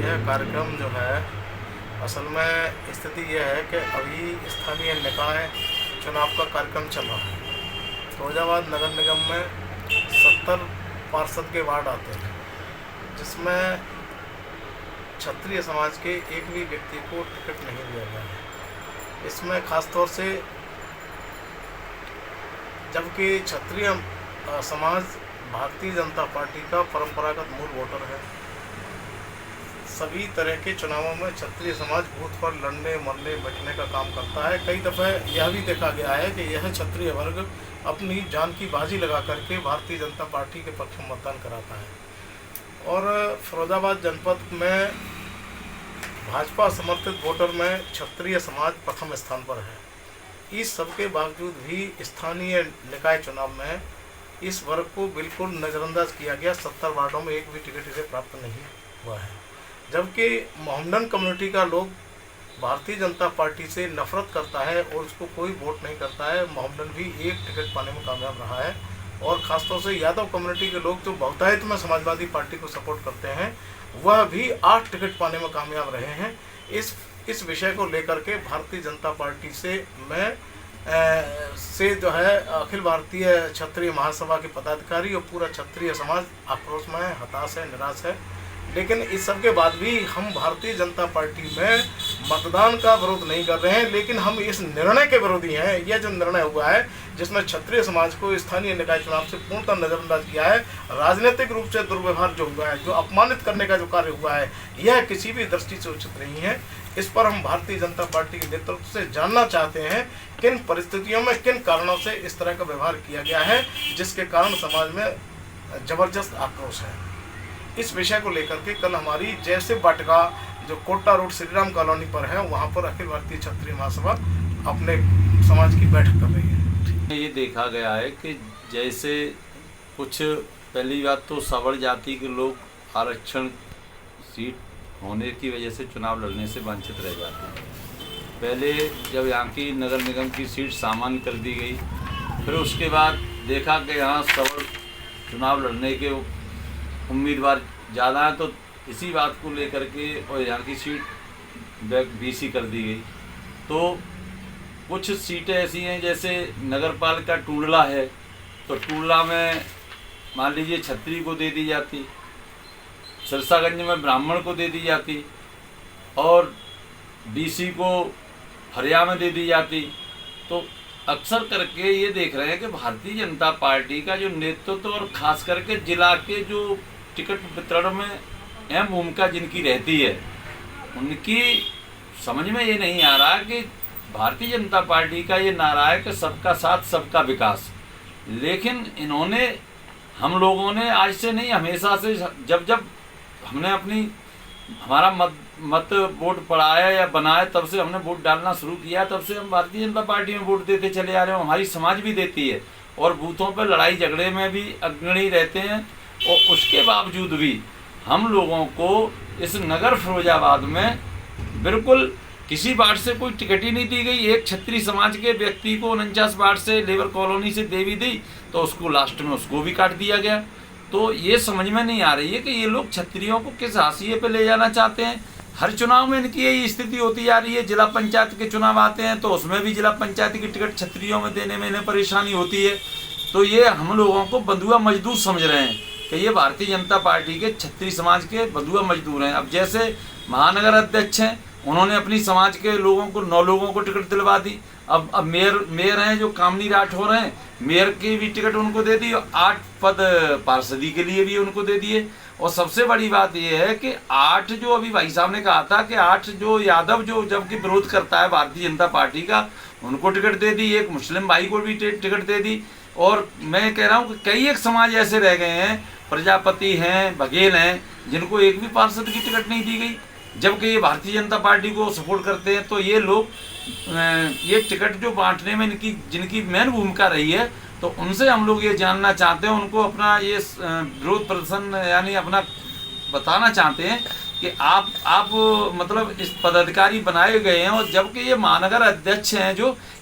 यह कार्यक्रम जो है असल में स्थिति यह है कि अभी स्थानीय निकाय चुनाव का कार्यक्रम चल रहा है। फिरोजाबाद नगर निगम में 70 पार्षद के वार्ड आते हैं, जिसमें क्षत्रिय समाज के एक भी व्यक्ति को टिकट नहीं दिया गया है। इसमें खासतौर से जबकि क्षत्रिय समाज भारतीय जनता पार्टी का परंपरागत मूल वोटर है, सभी तरह के चुनावों में क्षत्रिय समाज बूथ पर लड़ने मरने बैठने का काम करता है। कई दफ़े यह भी देखा गया है कि यह क्षत्रिय वर्ग अपनी जान की बाजी लगा करके भारतीय जनता पार्टी के पक्ष में मतदान कराता है। और फिरोजाबाद जनपद में भाजपा समर्थित वोटर में क्षत्रिय समाज प्रथम स्थान पर है। इस सब के बावजूद भी स्थानीय निकाय चुनाव में इस वर्ग को बिल्कुल नज़रअंदाज किया गया। 70 वार्डों में एक भी टिकट इसे प्राप्त नहीं हुआ है, जबकि मोहम्मदन कम्युनिटी का लोग भारतीय जनता पार्टी से नफरत करता है और उसको कोई वोट नहीं करता है। मोहम्मदन भी एक टिकट पाने में कामयाब रहा है। और ख़ासतौर से यादव कम्युनिटी के लोग जो बहुतायत में समाजवादी पार्टी को सपोर्ट करते हैं, वह भी 8 टिकट पाने में कामयाब रहे हैं। इस विषय को लेकर के भारतीय जनता पार्टी से जो है अखिल भारतीय क्षत्रिय महासभा के पदाधिकारी और पूरा क्षत्रिय समाज आक्रोश में है, हताश है, निराश है। लेकिन इस सब के बाद भी हम भारतीय जनता पार्टी में मतदान का विरोध नहीं कर रहे हैं, लेकिन हम इस निर्णय के विरोधी हैं। यह जो निर्णय हुआ है जिसमें क्षत्रिय समाज को स्थानीय निकाय चुनाव से पूर्णतः नजरअंदाज किया है, राजनीतिक रूप से दुर्व्यवहार जो हुआ है, जो अपमानित करने का जो कार्य हुआ है, यह किसी भी दृष्टि से उचित नहीं है। इस पर हम भारतीय जनता पार्टी के नेतृत्व से जानना चाहते हैं किन परिस्थितियों में किन कारणों से इस तरह का व्यवहार किया गया है, जिसके कारण समाज में जबरदस्त आक्रोश है। इस विषय को लेकर के कल हमारी जयसिंह वाटिका जो कोटा रोड श्रीराम कॉलोनी पर है, वहाँ पर अखिल भारतीय क्षत्रिय महासभा अपने समाज की बैठक कर रही है। ये देखा गया है कि जैसे कुछ पहली बात तो सवर्ण जाति के लोग आरक्षण सीट होने की वजह से चुनाव लड़ने से वंचित रह जाते हैं। पहले जब यहाँ की नगर निगम की सीट सामान्य कर दी गई, फिर उसके बाद देखा कि यहाँ सवर्ण चुनाव लड़ने के उम्मीदवार ज़्यादा हैं, तो इसी बात को लेकर के और यहाँ की सीट BC कर दी गई। तो कुछ सीटें ऐसी हैं जैसे नगर पालिका टूडला है, तो टूडला में मान लीजिए छत्री को दे दी जाती, सिरसागंज में ब्राह्मण को दे दी जाती, और BC को फरिया में दे दी जाती। तो अक्सर करके ये देख रहे हैं कि भारतीय जनता पार्टी का जो नेतृत्व और ख़ास करके जिला के जो टिकट वितरण में अहम भूमिका जिनकी रहती है, उनकी समझ में ये नहीं आ रहा कि भारतीय जनता पार्टी का ये नारा है कि सबका साथ सबका विकास। लेकिन इन्होंने, हम लोगों ने आज से नहीं हमेशा से, जब जब हमने हमारा मत वोट पड़ाया या बनाया, तब से हमने वोट डालना शुरू किया, तब से हम भारतीय जनता पार्टी में वोट देते चले आ रहे हैं। हमारी समाज भी देती है और बूथों पर लड़ाई झगड़े में भी अग्रणी रहते हैं। और उसके बावजूद भी हम लोगों को इस नगर फिरोजाबाद में बिल्कुल किसी वार्ड से कोई टिकट ही नहीं दी गई। एक क्षत्रिय समाज के व्यक्ति को 49 वार्ड से लेबर कॉलोनी से दे भी दी, तो उसको लास्ट में उसको भी काट दिया गया। तो ये समझ में नहीं आ रही है कि ये लोग क्षत्रियों को किस हाशिए पे ले जाना चाहते हैं। हर चुनाव में इनकी यही स्थिति होती जा रही है। जिला पंचायत के चुनाव आते हैं तो उसमें भी जिला पंचायत की टिकट क्षत्रियों में देने में इन्हें परेशानी होती है। तो ये हम लोगों को बंधुआ मजदूर समझ रहे हैं कि ये भारतीय जनता पार्टी के क्षत्रिय समाज के बंधुआ मजदूर हैं। अब जैसे महानगर अध्यक्ष हैं, उन्होंने अपनी समाज के लोगों को 9 लोगों को टिकट दिलवा दी। अब मेयर हैं जो कामनी राठौर हैं, मेयर की भी टिकट उनको दे दी, 8 पद पार्षदी के लिए भी उनको दे दिए। और सबसे बड़ी बात यह है कि 8 जो अभी भाई साहब ने कहा था कि 8 जो यादव जो जबकि विरोध करता है भारतीय जनता पार्टी का, उनको टिकट दे दी। एक मुस्लिम भाई को भी टिकट दे दी। और मैं कह रहा हूँ कि कई एक समाज ऐसे रह गए हैं, प्रजापति हैं, बघेल हैं, जिनको एक भी पार्षद की टिकट नहीं दी गई, जबकि ये भारतीय जनता पार्टी को सपोर्ट करते हैं। तो ये लोग ये टिकट जो बांटने में जिनकी मेन भूमिका रही है, तो उनसे हम लोग ये जानना चाहते हैं, उनको अपना ये विरोध प्रदर्शन यानी अपना बताना चाहते हैं कि आप मतलब इस पदाधिकारी बनाए गए हैं, और जबकि ये महानगर अध्यक्ष हैं जो